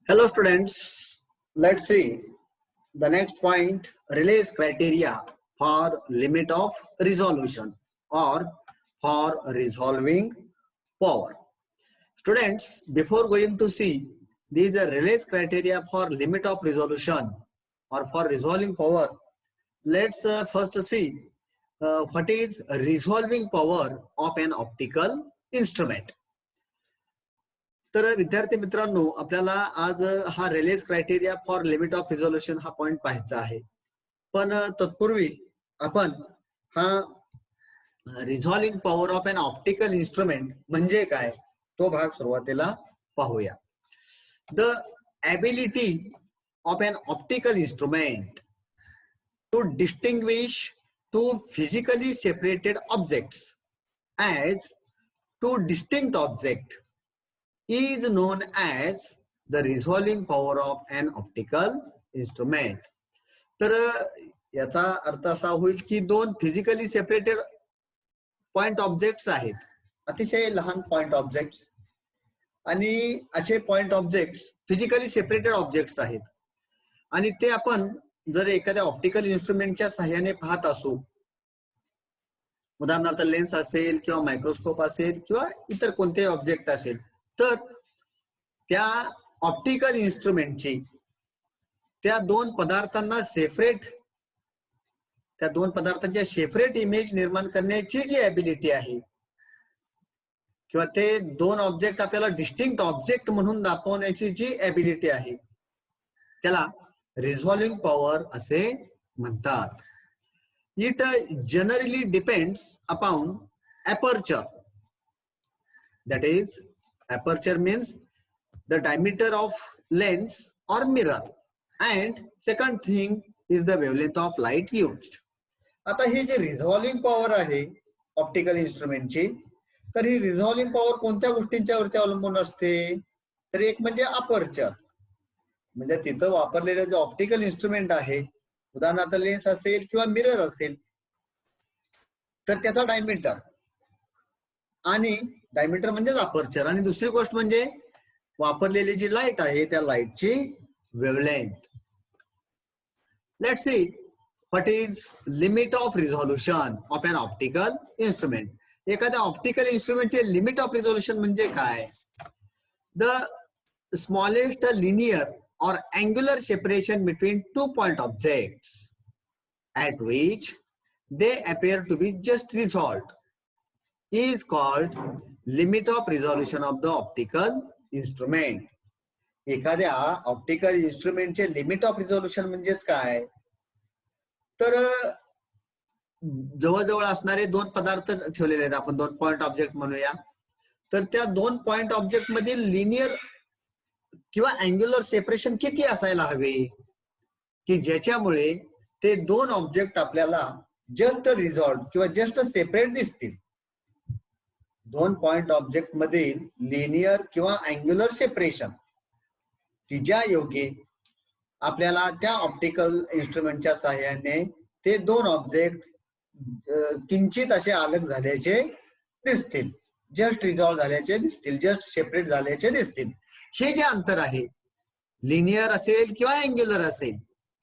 Hello students, let's see the next point, Rayleigh's criteria for limit of resolution or for resolving power. Students, before going to see these are Rayleigh's criteria for limit of resolution or for resolving power, let's first see what is resolving power of an optical instrument. तर विद्यार्थी मित्रांनो, आपल्याला आज हा Rayleigh criteria for limit of resolution हा point पाहायचा आहे. पण तत्पूर्वी आपण हा resolving power of an optical instrument म्हणजे काय तो भाग सुरुवातीला पाहूया. The ability of an optical instrument to distinguish two physically separated objects as two distinct object is known as the resolving power of an optical instrument. तर याचा अर्थ असा होईल की दोन फिजिकली सेपरेटेड पॉइंट ऑब्जेक्ट्स आहेत, अतिशय लहान पॉइंट ऑब्जेक्ट्स, आणि असे point objects physically separated objects आहेत आणि ते आपण जर एखाद्या ऑप्टिकल इन्स्ट्रुमेंटच्या सहाय्याने पाहत असू, उदाहरणार्थ लेन्स असेल किंवा मायक्रोस्कोप असेल किंवा इतर कोणतेही ऑब्जेक्ट असेल, तर त्या ऑप्टिकल इन्स्ट्रुमेंटची त्या दोन पदार्थांना सेपरेट इमेज निर्माण करण्याची जी ॲबिलिटी आहे किंवा ते दोन ऑब्जेक्ट आपल्याला डिस्टिंक्ट ऑब्जेक्ट म्हणून दाखवण्याची जी ॲबिलिटी आहे त्याला रिझॉल्विंग पॉवर असे म्हणतात. It generally depends upon aperture. That is aperture means the diameter of lens or mirror, and second thing is the wavelength of light used. आता ही जी रिझॉल्विंग पॉवर आहे ऑप्टिकल इन्स्ट्रुमेंटची, तर ही रिझॉल्विंग पॉवर कोणत्या गोष्टींच्या वरती अवलंबून असते? तर एक म्हणजे अपर्चर, म्हणजे तिथं वापरलेलं जे ऑप्टिकल इन्स्ट्रुमेंट आहे, उदाहरणार्थ लेन्स असेल किंवा मिरर असेल, तर त्याचा डायमीटर आणि डायमीटर म्हणजेच अपर्चर, आणि दुसरी गोष्ट म्हणजे वापरलेली जी लाईट आहे त्या लाईटची wavelength. Let's see what is limit of resolution of an optical instrument. एखाद्या ऑप्टिकल इन्स्ट्रुमेंटचे लिमिट ऑफ रिझोल्युशन म्हणजे काय? द स्मॉलेस्ट लिनियर और angular separation between two point objects at which they appear to be just resolved is called limit of resolution of the optical instrument. एखाद्या optical इन्स्ट्रुमेंटचे limit of resolution म्हणजेच काय? तर जवळजवळ असणारे दोन पदार्थ ठेवलेले आहेत, आपण दोन पॉइंट ऑब्जेक्ट म्हणूया. तर त्या दोन पॉइंट ऑब्जेक्ट मधील लिनियर किंवा अँग्युलर सेपरेशन किती असायला हवे की ज्याच्यामुळे ते दोन ऑब्जेक्ट आपल्याला जस्ट रिझॉल्व किंवा जस्ट सेपरेट दिसतील. दोन पॉइंट ऑब्जेक्ट मधील लिनियर किंवा अँग्युलर सेपरेशन की ज्या योगे आपल्याला त्या ऑप्टिकल इन्स्ट्रुमेंटच्या सहाय्याने ते दोन ऑब्जेक्ट किंचित असे अलग झाल्याचे दिसतील, जस्ट रिझॉल्व झाल्याचे दिसतील, जस्ट सेपरेट झाल्याचे दिसतील. हे जे अंतर आहे, लिनियर असेल किंवा अँग्युलर असेल,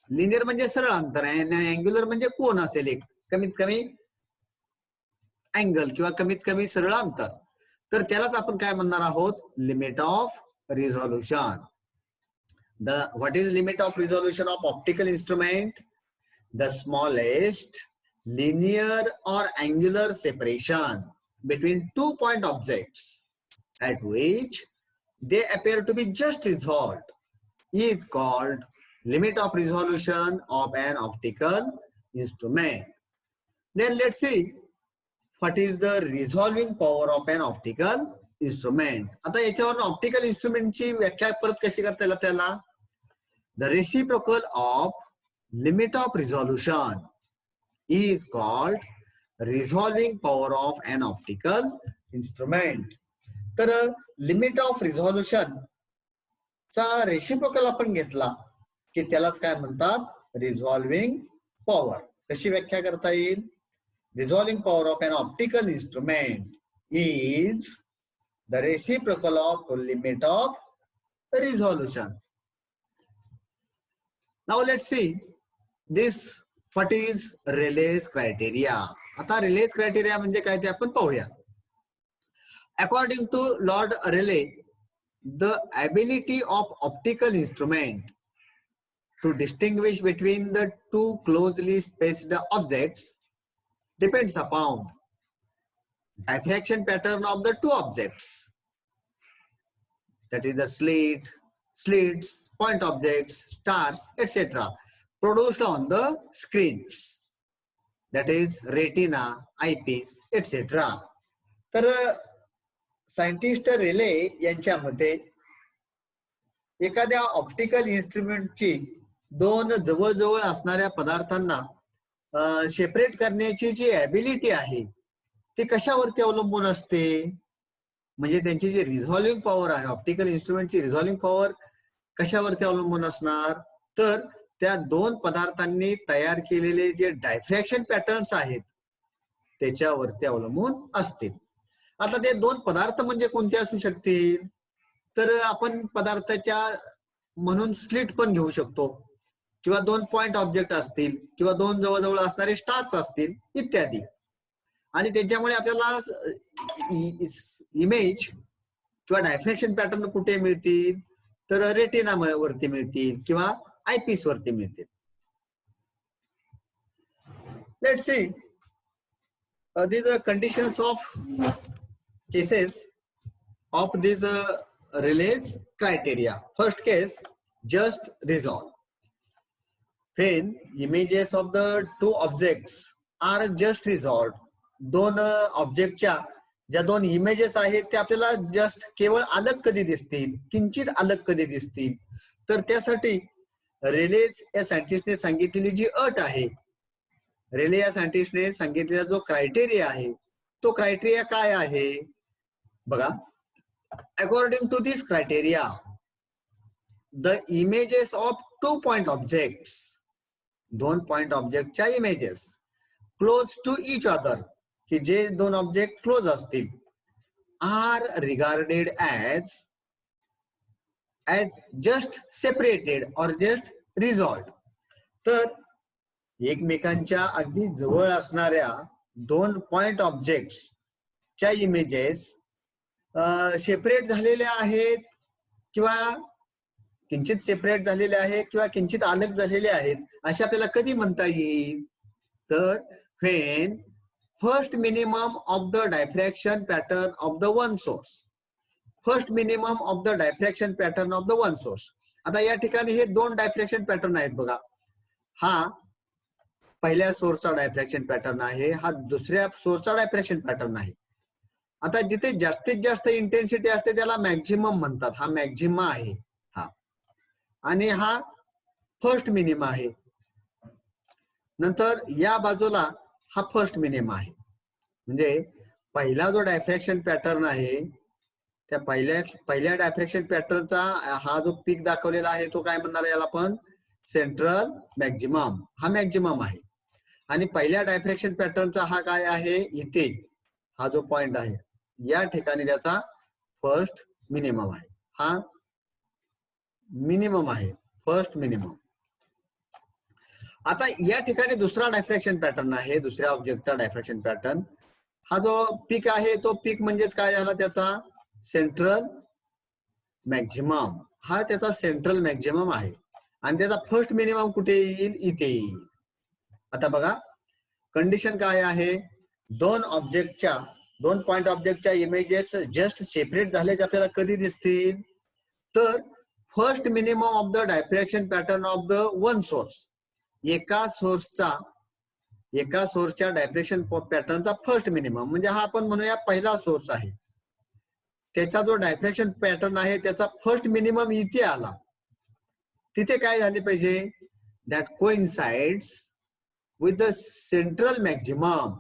लिनियर म्हणजे सरळ अंतर आहे आणि अँग्युलर म्हणजे कोन असेल, एक कमीत कमी अँगल किंवा कमीत कमी सरळ अंतर, तर त्यालाच आपण काय म्हणणार आहोत? Limit of resolution. The what is limit of resolution of optical instrument? The smallest linear और angular separation between two point objects at which they appear to be just resolved is called limit of resolution of an optical instrument. Then let's see what is the resolving power of an optical instrument. आता याच्यावर optical इन्स्ट्रुमेंटची व्याख्या परत कशी करता येईल आपल्याला? The reciprocal of limit of resolution is called resolving power of an optical instrument. तर लिमिट ऑफ रिझोल्युशन चा रेसिप्रोकल आपण घेतला की त्यालाच काय म्हणतात? Resolving power. कशी व्याख्या करता येईल? Resolving power of an optical instrument is the reciprocal of limit of resolution. Now let's see this what is Rayleigh criteria. आता रेलेज क्रायटेरिया म्हणजे काय ते आपण पाहूया. According to Lord Rayleigh, the ability of optical instrument to distinguish between the two closely spaced objects depends upon diffraction pattern of the two objects, that is the slits, point objects, stars, etc. produced on the screens, that is retina, eyepiece, etc. तर scientist रेले यांच्या मते एखाद्या optical इन्स्ट्रुमेंटची दोन जवळजवळ असणाऱ्या पदार्थांना separate करण्याची जी ॲबिलिटी आहे ती कशावरती अवलंबून असते. म्हणजे त्यांची जी रिझॉल्विंग पॉवर आहे, ऑप्टिकल इन्स्ट्रुमेंटची रिझॉल्विंग पॉवर कशावरती अवलंबून असणार, तर त्या दोन पदार्थांनी तयार केलेले जे डायफ्रॅक्शन पॅटर्न्स आहेत त्याच्यावरती अवलंबून असतील. आता ते दोन पदार्थ म्हणजे कोणते असू शकतील, तर आपण पदार्थाच्या म्हणून स्लिट पण घेऊ शकतो, किंवा दोन पॉइंट ऑब्जेक्ट असतील, किंवा दोन जवळजवळ असणारे स्टार्स असतील इत्यादी. आणि त्याच्यामुळे आपल्याला इमेज किंवा डायफ्रॅक्शन पॅटर्न कुठे मिळतील, तर रेटिना वरती मिळतील किंवा आयपीस वरती मिळतील. Let's see these are conditions of cases of this Rayleigh's criteria. First case, just resolve. When images of the two objects are just resolved, दोन ऑब्जेक्टच्या ज्या दोन इमेजेस आहेत ते आपल्याला जस्ट केवळ अलग कधी दिसतील, किंचित अलग कधी दिसतील, तर त्यासाठी रेलेज या सायंटिस्टने सांगितलेली जी अट आहे, रेले या सायंटिस्टने सांगितलेला जो क्रायटेरिया आहे तो क्रायटेरिया काय आहे बघा. According to this criteria, the images of two point objects, दोन पॉइंट ऑब्जेक्टच्या images close to each other, की जे दोन ऑब्जेक्ट क्लोज असतील, are regarded as just separated or just resolved. तर एकमेकांच्या अगदी जवळ असणाऱ्या दोन पॉइंट ऑब्जेक्ट्सच्या इमेजेस सेपरेट झालेल्या आहेत, किंवा किंचित सेपरेट झालेले आहेत, किंवा किंचित अलग झालेले आहेत, असे आपल्याला कधी म्हणता येईल, तर when first minimum of the diffraction pattern of the one source, first minimum of the diffraction pattern of the one source. आता या ठिकाणी हे दोन डायफ्रॅक्शन पॅटर्न आहेत बघा. हा पहिल्या सोर्सचा डायफ्रॅक्शन पॅटर्न आहे, हा दुसऱ्या सोर्सचा डायफ्रॅक्शन पॅटर्न आहे. आता जिथे जास्तीत जास्त इंटेन्सिटी असते त्याला मॅक्झिमम म्हणतात, हा मॅक्झिमा आहे हा, आणि हा फर्स्ट मिनिमा आहे. नंतर या बाजूला हा फर्स्ट मिनिमा आहे. म्हणजे पहिला जो डायफ्रॅक्शन पॅटर्न आहे त्या पहिल्या डायफ्रॅक्शन पॅटर्नचा हा जो पीक दाखवलेला आहे तो काय म्हणणार, याला आपण सेंट्रल मॅक्झिमम, हा मॅक्झिमम आहे. आणि पहिल्या डायफ्रॅक्शन पॅटर्नचा हा काय आहे, इथे हा जो पॉइंट आहे या ठिकाणी त्याचा फर्स्ट मिनिमम आहे, हा मिनिमम आहे, फर्स्ट मिनिमम. आता या ठिकाणी दुसरा डायफ्रॅक्शन पॅटर्न आहे, दुसऱ्या ऑब्जेक्टचा डायफ्रॅक्शन पॅटर्न. हा जो पीक आहे तो पीक म्हणजेच काय झाला, त्याचा सेंट्रल मॅक्झिमम, हा त्याचा सेंट्रल मॅक्झिमम आहे. आणि त्याचा फर्स्ट मिनिमम कुठे येईल, इथे येईल. आता बघा कंडिशन काय आहे, दोन पॉइंट ऑब्जेक्टच्या इमेजेस जस्ट सेपरेट झाल्याचे आपल्याला कधी दिसतील, तर first minimum of the diffraction pattern of the one source, एका सोर्सच्या डायफ्रॅक्शन पॅटर्नचा फर्स्ट मिनिमम, म्हणजे हा आपण म्हणूया पहिला सोर्स आहे, त्याचा जो डायफ्रॅक्शन पॅटर्न आहे त्याचा फर्स्ट मिनिमम इथे आला, तिथे काय झाले पाहिजे, that coincides with the central maximum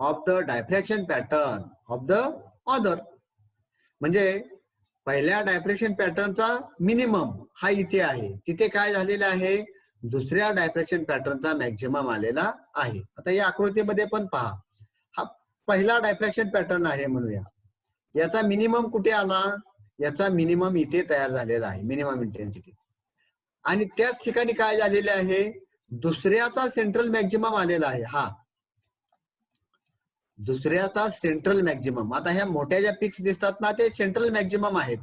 of the diffraction pattern of the other. म्हणजे पहिल्या डायफ्रॅक्शन पॅटर्नचा मिनिमम हा इथे आहे, तिथे काय झालेलं आहे, दुसऱ्या डायफ्रॅक्शन पॅटर्नचा मॅक्झिमम आलेला आहे. आता या आकृतीमध्ये पण पहा, हा पहिला डायफ्रॅक्शन पॅटर्न आहे म्हणूया, याचा मिनिमम कुठे आला, याचा मिनिमम इथे तयार झालेला आहे, मिनिमम इंटेन्सिटी. आणि त्याच ठिकाणी काय झालेले आहे, दुसऱ्याचा सेंट्रल मॅक्झिमम आलेला आहे. हा दुसऱ्याचा सेंट्रल मॅक्झिमम. आता ह्या मोठ्या ज्या पिक्स दिसतात ना ते सेंट्रल मॅक्झिमम आहेत.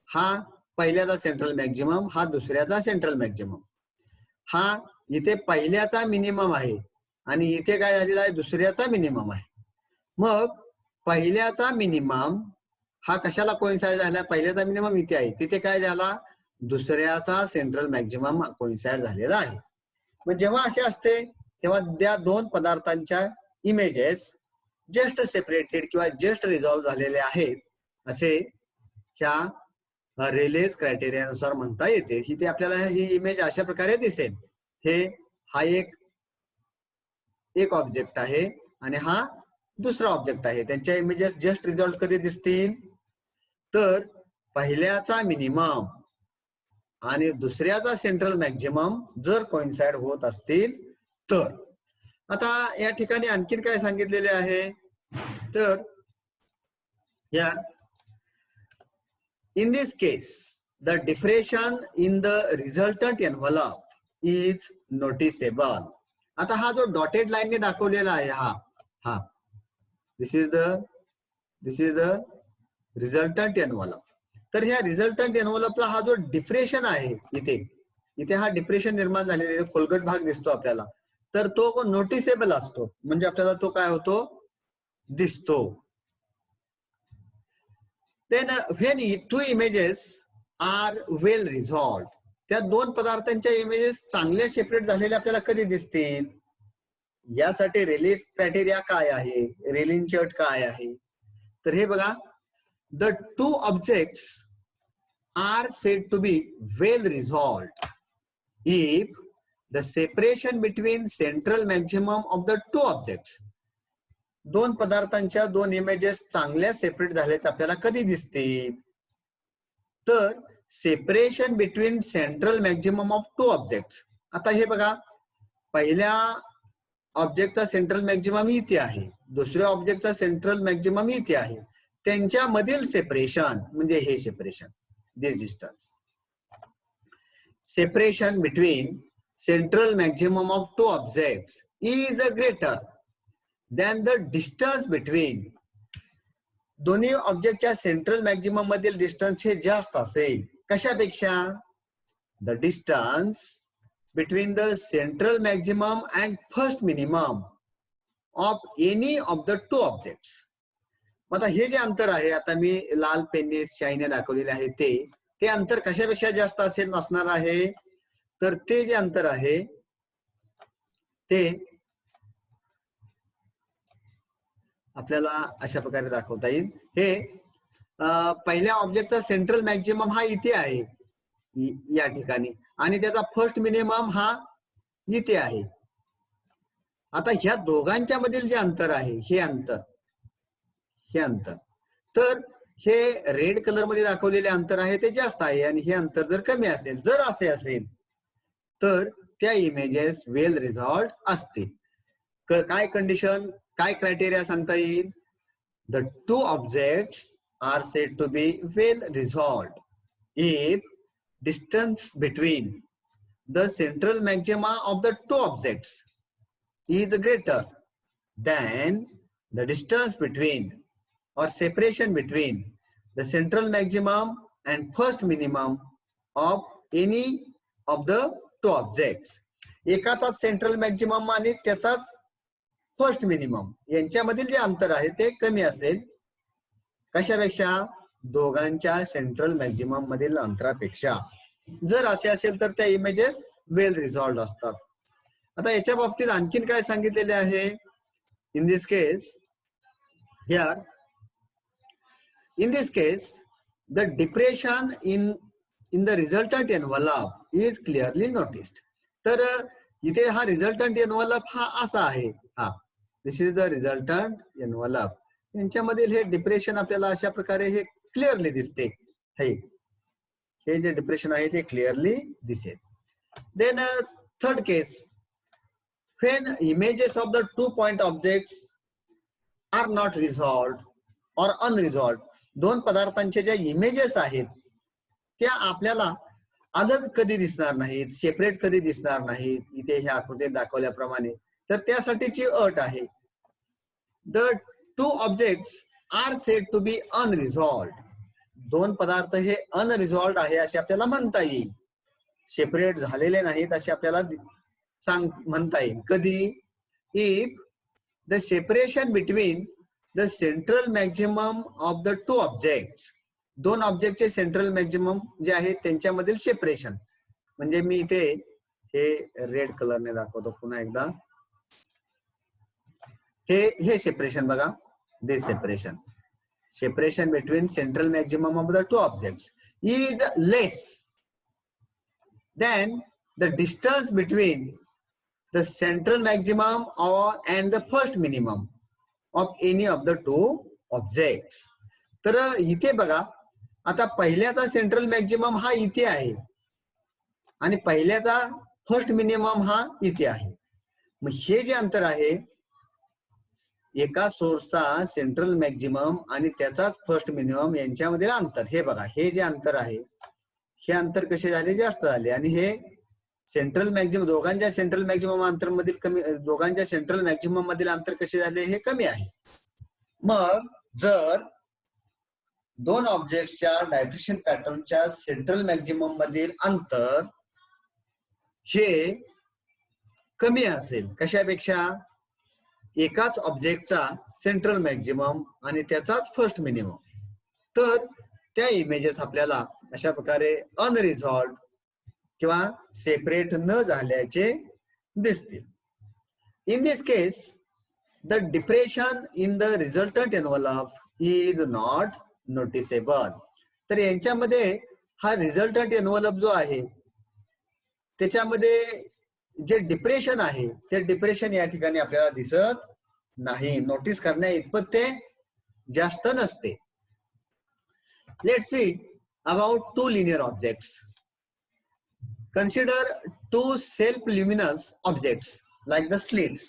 हा पहिल्याचा सेंट्रल मॅक्झिमम, हा दुसऱ्याचा सेंट्रल मॅक्झिमम. हा इथे पहिल्याचा मिनिमम आहे आणि इथे काय झालेला आहे, दुसऱ्याचा मिनिमम आहे. मग पहिल्याचा मिनिमम हा कशाला कोइन्साइड झाला, पहिल्याचा मिनिमम इथे आहे, तिथे काय झाला, दुसऱ्याचा सेंट्रल मॅक्झिमम कोइन्साइड झालेला आहे. मग जेव्हा असे असते तेव्हा त्या दोन पदार्थांच्या इमेजेस जस्ट सेपरेटेड किंवा जस्ट रिझॉल्व्ह झालेले आहेत असे ह्या रेलेज क्रायटेरियानुसार म्हणता येते. ही ते आपल्याला ही इमेज अशा प्रकारे दिसेल. हा एक ऑब्जेक्ट आहे आणि हा दुसरा ऑब्जेक्ट आहे. त्यांच्या इमेजेस जस्ट रिझॉल्व्ह कधी दिसतील, तर पहिल्याचा मिनिमम आणि दुसऱ्याचा सेंट्रल मॅक्झिमम जर कोइन्साइड होत असतील तर. आता या ठिकाणी आणखीन काय सांगितलेले आहे, तर या in this case the diffraction in the resultant envelope is noticeable. आता हा जो डॉटेड लाईनने दाखवलेला आहे हा दिस इज द रिझल्टंट एनव्हलप. तर ह्या रिझल्टंट एनव्हलपला हा जो डिफ्रेशन आहे, इथे हा डिप्रेशन निर्माण झालेला खोलगट भाग दिसतो आपल्याला, तर तो नोटिसेबल असतो, म्हणजे आपल्याला तो काय होतो, दिसतो. Then when two images are well resolved, त्या दोन पदार्थांच्या इमेजेस चांगल्या सेपरेट झालेल्या आपल्याला कधी दिसतील, यासाठी रेलेज क्रायटेरिया काय आहे, रेलिनची अट काय आहे, तर हे बघा, the two objects are said to be well resolved if the separation between central maximum of the two objects. दोन पदार्थांच्या दोन इमेजेस चांगल्या सेपरेट झाल्याचे आपल्याला कधी दिसतील, तर separation between central maximum of to objects. आता हे बघा, पहिल्या ऑब्जेक्टचा सेंट्रल मॅक्झिमम इथे आहे, दुसऱ्या ऑब्जेक्टचा सेंट्रल मॅक्झिमम इथे आहे, त्यांच्यामधील सेपरेशन म्हणजे हे separation, this distance. Separation between central maximum of to objects is greater than the distance between. दोन्ही ऑब्जेक्टच्या सेंट्रल मॅक्झिमम मधील डिस्टन्स हे जास्त असेल, कशापेक्षा, the distance between the central maximum and first minimum of any of the two objects. आता हे जे अंतर आहे, आता मी लाल पेनने शाईने दाखवलेले आहे, ते अंतर कशापेक्षा जास्त असेल असणार आहे, तर ते जे अंतर आहे ते आपल्याला अशा प्रकारे दाखवता येईल. हे पहिल्या ऑब्जेक्टचा सेंट्रल मॅक्झिमम हा इथे आहे या ठिकाणी, आणि त्याचा फर्स्ट मिनिमम हा इथे आहे. आता ह्या दोघांच्या मधील जे अंतर आहे, हे अंतर तर हे रेड कलर मध्ये दाखवलेले अंतर आहे ते जास्त आहे, आणि हे अंतर जर कमी असेल, जर असे असेल तर त्या इमेजेस वेल रिझॉल्व्ड असतील. काय कंडिशन, काय क्रायटेरिया सांगता येईल, the two objects are said to be well resolved if distance between the central maxima of the two objects is greater than the distance between or separation between the central maximum and first minimum of any of the two objects. एकाचाच central maximum आणि त्याचाच first minimum यांच्यामधील जे अंतर आहे ते कमी असेल, कशापेक्षा, दोघांच्या सेंट्रल मॅक्झिमम मधील अंतरापेक्षा. जर असे असेल तर त्या इमेजेस वेल रिझॉल्व्ड असतात. आता याच्या बाबतीत आणखीन काय सांगितलेले आहे, in this case here, in this case the depression in the resultant envelope is clearly noticed. तर इथे हा रिझल्टंट एनव्हलप हा असा आहे, दिस इज द रिझल्टंट एनव्हलप. यांच्यामधील हे डिप्रेशन आपल्याला अशा प्रकारे हे क्लिअरली दिसते, हे जे डिप्रेशन आहे ते क्लिअरली दिसेल. Then third case, when images of the two point objects are not resolved or unresolved. दोन पदार्थांचे ज्या इमेजेस आहेत त्या आपल्याला अलग कधी दिसणार नाहीत, सेपरेट कधी दिसणार नाहीत, इथे ह्या आकृतीत दाखवल्याप्रमाणे. तर त्यासाठीची अट आहे, the two objects are said to be unresolved. दोन पदार्थ हे अनरिझॉल्व्ड आहे असे आपल्याला म्हणता येईल, सेपरेट झालेले नाहीत असे आपल्याला म्हणता येईल. कधी? If the separation between the central maximum of the two objects, दोन ऑब्जेक्टचे सेंट्रल मॅक्झिमम जे आहे त्यांच्यामधील सेपरेशन, म्हणजे मी इथे हे रेड कलरने दाखवतो पुन्हा एकदा. हे सेपरेशन बघा, this separation between central maximum of the two objects is less than the distance between the central maximum and the first minimum of any of the two objects. तर इथे बघा, आता पहिल्याचा सेंट्रल मॅक्झिमम हा इथे आहे आणि पहिल्याचा first minimum हा इथे आहे. मग हे जे अंतर आहे, एका सोर्सचा सेंट्रल मॅक्झिमम आणि त्याचाच फर्स्ट मिनिमम यांच्यामधील अंतर, हे बघा, हे जे अंतर आहे, हे अंतर कसे झाले? जास्त झाले. आणि हे सेंट्रल मॅक्झिमम, दोघांच्या सेंट्रल मॅक्झिमम अंतर मधील कमी, दोघांच्या सेंट्रल मॅक्झिमम मधील अंतर कसे झाले? हे कमी आहे. मग जर दोन ऑब्जेक्टच्या डायफ्रॅक्शन पॅटर्नच्या सेंट्रल मॅक्झिमम मधील अंतर हे कमी असेल, कशापेक्षा? एकाच ऑब्जेक्टचा सेंट्रल मॅक्झिमम आणि त्याचाच फर्स्ट मिनिमम, तर त्या इमेजेस आपल्याला अशा प्रकारे अनरिझॉल्व्ड किंवा सेपरेट न झाल्याचे दिसतील. In this case the depression in the resultant envelope is not noticeable. तर यांच्यामध्ये हा रिझल्टंट एनव्हलप जो आहे त्याच्यामध्ये जे डिप्रेशन आहे ते डिप्रेशन या ठिकाणी आपल्याला दिसत नाही, नोटीस करण्या इतपत ते जास्त नसते. Let's see about two linear objects. Consider two self-luminous objects like the slits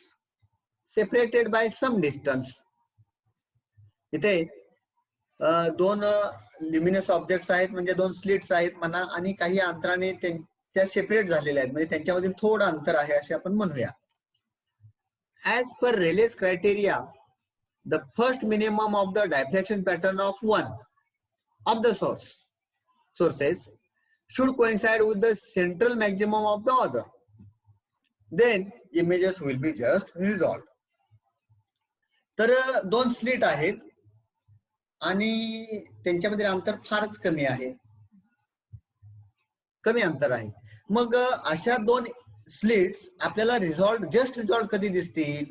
separated by some distance. इथे दोन ल्युमिनस ऑब्जेक्ट्स आहेत, म्हणजे दोन स्लिट्स आहेत म्हणा, आणि काही अंतराने त्या सेपरेट झालेल्या आहेत, म्हणजे त्यांच्यामधील थोडं अंतर आहे असे आपण म्हणूया. As per Rayleigh's criteria, the first minimum of the diffraction pattern of one of the sources should coincide with the central maximum of the other. Then images will be just resolved. तर दोन slit आहेत आणि त्यांच्यामधील अंतर फारच कमी आहे, कमी अंतर आहे. मग अशा दोन स्लिट्स आपल्याला जस्ट रिझॉल्व कधी दिसतील?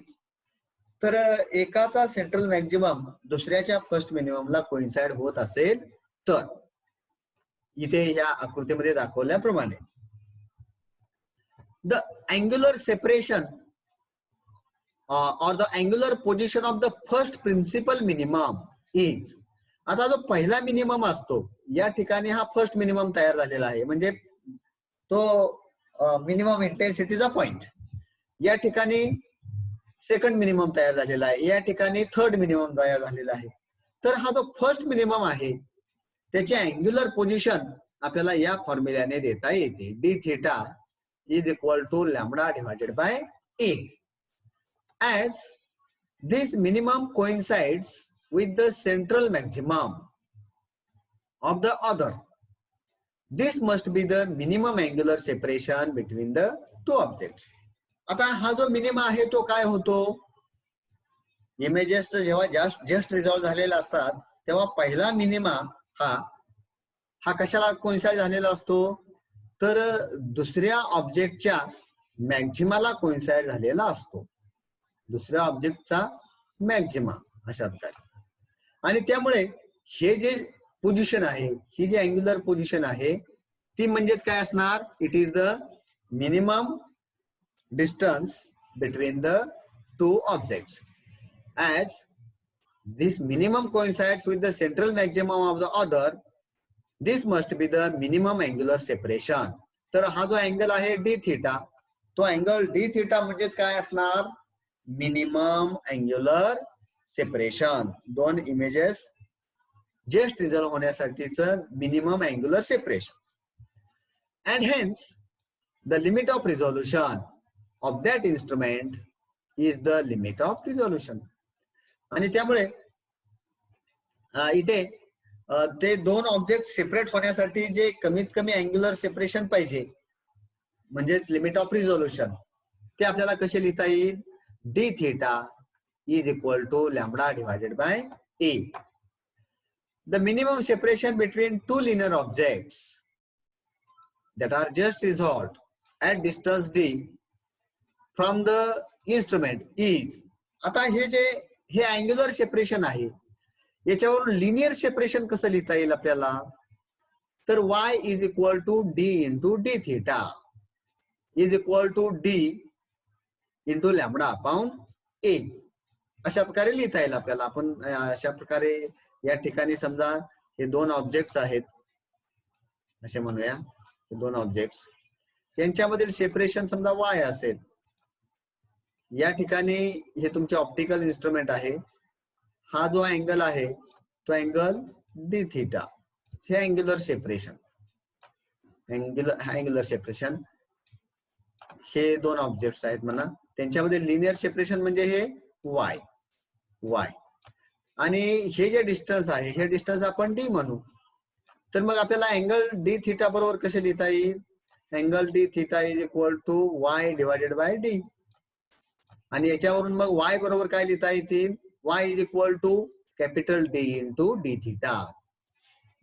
तर एकाचा सेंट्रल मॅक्झिमम दुसऱ्याच्या फर्स्ट मिनिममला कोइन्साइड होत असेल तर, इथे या आकृतीमध्ये दाखवल्याप्रमाणे. The angular separation or the angular position of the first principal minimum is, आता जो पहिला मिनिमम असतो या ठिकाणी हा फर्स्ट मिनिमम तयार झालेला आहे, म्हणजे तो मिनिमम इंटेन्सिटीचा पॉइंट. या ठिकाणी सेकंड मिनिमम तयार झालेला आहे, या ठिकाणी थर्ड मिनिमम तयार झालेला आहे. तर हा जो फर्स्ट मिनिमम आहे त्याची अँग्युलर पोझिशन आपल्याला या फॉर्म्युल्याने देता येते. D theta is equal to lambda divided by A. As this minimum coincides with the central maximum of the other, this must be the minimum angular separation between the two objects. आता हा जो minimum आहे तो काय होतो? Images जेव्हा just resolve झालेला असतात तेव्हा पहिला मिनिमा हा कशाला कोइन्साइड झालेला असतो? तर दुसऱ्या ऑब्जेक्टच्या मॅक्झिमाला कोइन्साइड झालेला असतो, दुसऱ्या ऑब्जेक्टचा मॅक्झिमा अशा प्रकारे. आणि त्यामुळे हे जे पोझिशन आहे, ही जी अँग्युलर पोझिशन आहे ती म्हणजेच काय असणार? It is the minimum distance between the two objects. As this minimum coincides with the central maximum of the other, this must be the minimum angular separation. तर हा जो अँगल आहे डी थिटा, तो अँगल डी थिटा म्हणजेच काय असणार? Minimum angular separation. दोन images just resolve होण्यासाठीच minimum angular separation. and hence the limit of resolution of that instrument is the limit of resolution. आणि त्यामुळे इथे ते दोन ऑब्जेक्ट सेपरेट होण्यासाठी जे कमीत कमी अँग्युलर सेपरेशन पाहिजे म्हणजेच लिमिट ऑफ रिझोल्युशन ते आपल्याला कसे लिहिता येईल, D theta is equal to lambda divided by A. The minimum separation between two linear objects that are just resolved at distance d from the instrument is. आता हे angular separation आहे, याच्यावरून linear separation कसं लिहिता येईल आपल्याला, तर y is equal to D into d theta is equal to D into lambda upon a, अशा प्रकारे लिहिता येईल आपल्याला. आपण अशा प्रकारे या ठिकाणी समजा हे दोन ऑब्जेक्ट्स आहेत असे म्हणूया, हे दोन ऑब्जेक्ट्स त्यांच्यामधील सेपरेशन समजा y असेल. या ठिकाणी हे तुमचे ऑप्टिकल इन्स्ट्रुमेंट आहे, हा जो अँगल आहे तो अँगल डी थिटा, हे अँग्युलर सेपरेशन, अँग्युलर सेपरेशन हे दोन ऑब्जेक्ट्स आहेत म्हणा, त्यांच्यामध्ये लिनियर सेपरेशन म्हणजे हे y. आणि हे जे डिस्टन्स आहे हे डिस्टन्स आपण डी म्हणू. तर मग आपल्याला अँगल डी थिटा बरोबर कसे लिहिता येईल, angle d theta is equal to y divided by D. आणि याच्यावरून मग y बरोबर काय लिहिता येतील, y is equal to capital D into d theta,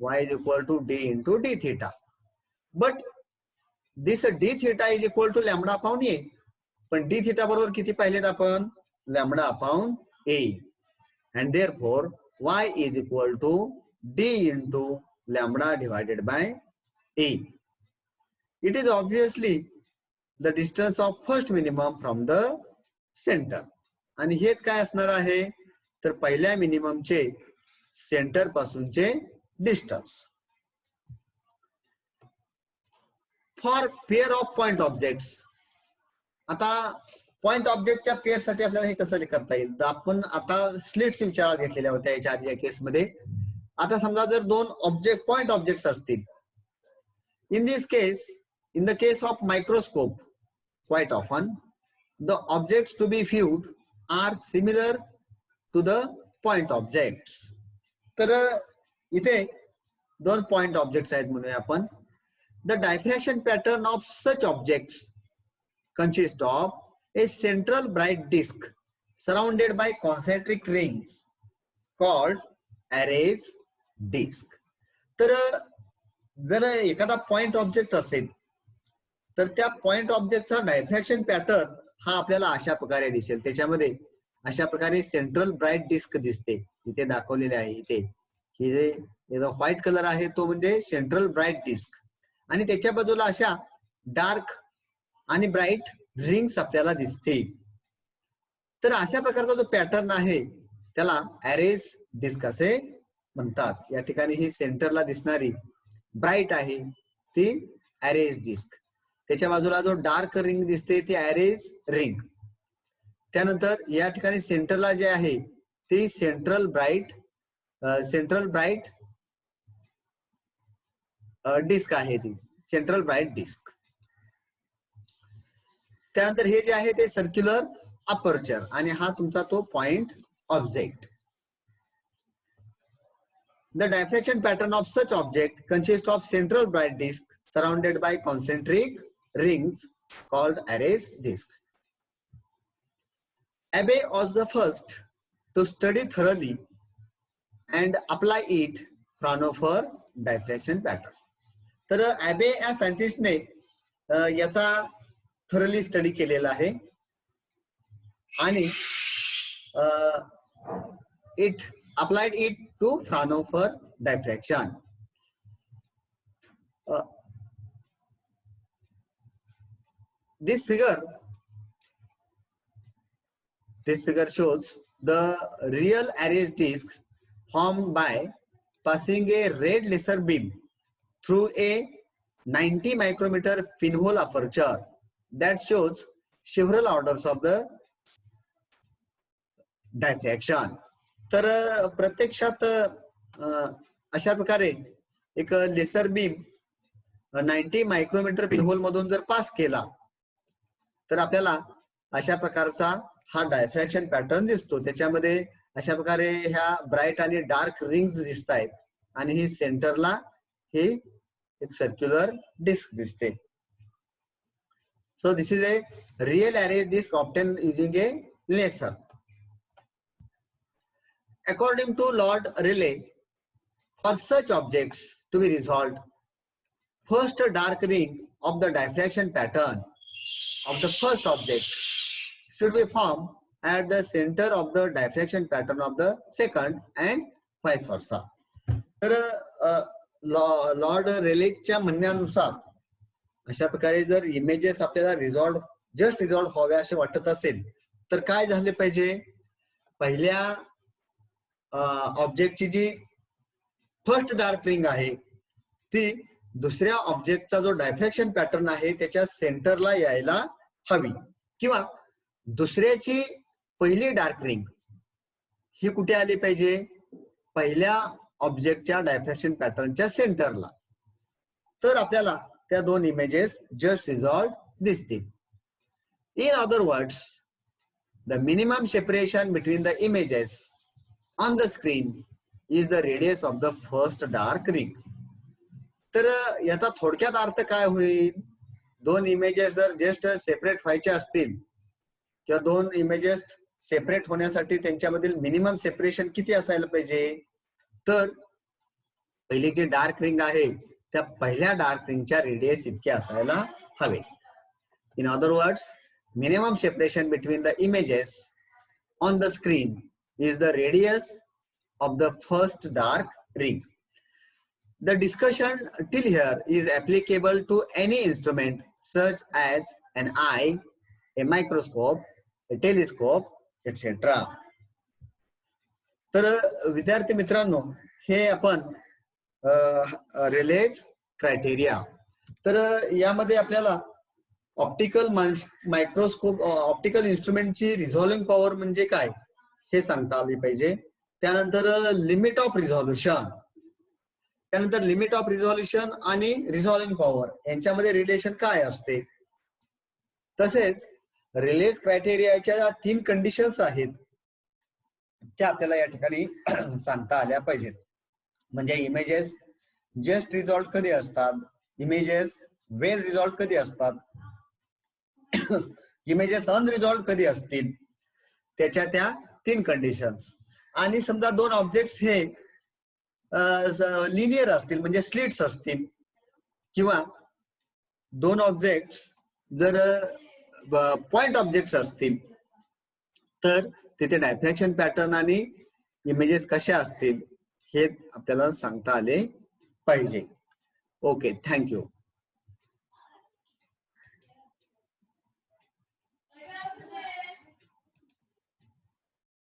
y is equal to D into d theta. But this d theta is equal to lambda upon a, पण d theta बरोबर किती पाहिलेत आपण, lambda upon a. And therefore y is equal to d into lambda divided by a. It is obviously the distance of first minimum from the center. आणि हेच काय असणार आहे, तर पहिल्या मिनिममचे सेंटर पासूनचे distance. For pair of point objects, आता point ऑब्जेक्टच्या पेअर साठी आपल्याला हे कसं करता येईल, तर आपण आता स्लिट्स विचारात घेतलेल्या होत्या याच्या आधी केसमध्ये. आता समजा जर दोन ऑब्जेक्ट पॉइंट ऑब्जेक्ट्स असतील, in this case, in the case of microscope quite often the objects to be viewed are similar to the point objects. तर इथे दोन पॉइंट ऑब्जेक्ट्स आहेत म्हणूया आपण. The diffraction pattern of such objects consist of a central bright disk surrounded by concentric rings called Array's disk. तर जर एखादा point object असेल तर त्या पॉइंट ऑब्जेक्टचा डायफ्रॅक्शन पॅटर्न हा आपल्याला अशा प्रकारे दिसेल. त्याच्यामध्ये अशा प्रकारे सेंट्रल ब्राईट डिस्क दिसते, इथे दाखवलेले आहे. इथे हे जे व्हाईट कलर आहे तो म्हणजे सेंट्रल ब्राईट डिस्क, आणि त्याच्या बाजूला अशा डार्क आणि ब्राईट रिंग्स आपल्याला दिसतील. तर अशा प्रकारचा जो पॅटर्न आहे त्याला ॲरेज डिस्क असे म्हणतात. या ठिकाणी ही सेंटरला दिसणारी ब्राईट आहे ती ॲरेज डिस्क, त्याच्या बाजूला जो डार्क रिंग दिसते ती ॲरेज रिंग. त्यानंतर या ठिकाणी सेंटरला जे आहे ती सेंट्रल ब्राईट डिस्क आहे, ती सेंट्रल ब्राईट डिस्क. त्यानंतर हे जे आहे ते सर्क्युलर अपर्चर, आणि हा तुमचा तो point object. The diffraction pattern of such object consist of central bright disc surrounded by concentric rings called Airy's disc. Abbe was the first to study thoroughly and apply it Fraunhofer diffraction pattern. तर ॲबे या सायंटिस्टने याचा थोरली study केलेला आहे आणि it applied it to Fraunhofer diffraction. This figure shows the real Array's disk formed by passing a red laser beam through a 90 micrometer pinhole aperture that shows several orders of the diffraction. तर प्रत्यक्षात अशा प्रकारे एक laser beam 90 micrometre pinhole मधून जर pass केला तर आपल्याला अशा प्रकारचा हा डायफ्रॅक्शन पॅटर्न दिसतो. त्याच्यामध्ये अशा प्रकारे ह्या ब्राईट आणि डार्क रिंग्स दिसत आहेत आणि ही सेंटरला ही एक सर्क्युलर डिस्क दिसते. So this is a real array disk obtained using a laser. According to Lord Rayleigh, for such objects to be resolved, first dark ring of the diffraction pattern of the first object should be formed at the center of the diffraction pattern of the second and vice versa. तर Lord रेलेच्या म्हणण्यानुसार अशा प्रकारे जर images आपल्याला just resolve व्हावे असे वाटत असेल तर काय झाले पाहिजे, पहिल्या ऑब्जेक्टची जी फर्स्ट डार्क रिंग आहे ती दुसऱ्या ऑब्जेक्टचा जो डायफ्रॅक्शन पॅटर्न आहे त्याच्या सेंटरला यायला हवी, किंवा दुसऱ्याची पहिली डार्क रिंग ही कुठे आली पाहिजे, पहिल्या ऑब्जेक्टच्या डायफ्रॅक्शन पॅटर्नच्या सेंटरला. तर आपल्याला त्या दोन इमेजेस जस्ट रिझॉल्व्ह दिसतील. In other words, the minimum separation between the images on the screen is the radius of the first dark ring. तर याचा थोडक्यात अर्थ काय होईल, दोन इमेजेस जर जस्ट सेपरेट व्हायचे असतील किंवा दोन इमेजेस सेपरेट होण्यासाठी त्यांच्यामधील मिनिमम सेपरेशन किती असायला पाहिजे, तर पहिली जी डार्क रिंग आहे त्या पहिल्या डार्क रिंगच्या रेडियस इतके असायला हवे. In other words, minimum separation between the images on the screen is the radius of the first dark ring. The discussion till here is applicable to any instrument such as an eye, a microscope, a telescope, etc. तर विद्यार्थी मित्रांनो, हे आपण रेलेज criteria, तर यामध्ये आपल्याला optical microscope optical इन्स्ट्रुमेंटची रिझॉल्विंग power म्हणजे काय हे सांगता आली पाहिजे. त्यानंतर लिमिट ऑफ रिझॉल्युशन, त्यानंतर लिमिट ऑफ रिझॉल्युशन आणि रिझॉल्विंग पॉवर यांच्यामध्ये रिलेशन काय असते, तसेच रिलेज क्रायटेरियाच्या 3 कंडिशन्स आहेत त्या आपल्याला या ठिकाणी सांगता आल्या पाहिजेत. म्हणजे इमेजेस जस्ट रिझॉल्व्ह कधी असतात, इमेजेस वेल रिझॉल्व्ह कधी असतात, इमेजेस अनरिझॉल्व्ह कधी असतील, त्याच्या त्या 3 कंडिशन्स. आणि समजा दोन ऑब्जेक्ट्स हे लिनियर असतील म्हणजे स्लिट्स असतील, किंवा दोन ऑब्जेक्ट्स जर पॉइंट ऑब्जेक्ट्स असतील तर तिथे डायफ्रॅक्शन पॅटर्न आणि इमेजेस कशा असतील हे आपल्याला सांगता आले पाहिजे. Okay, thank you.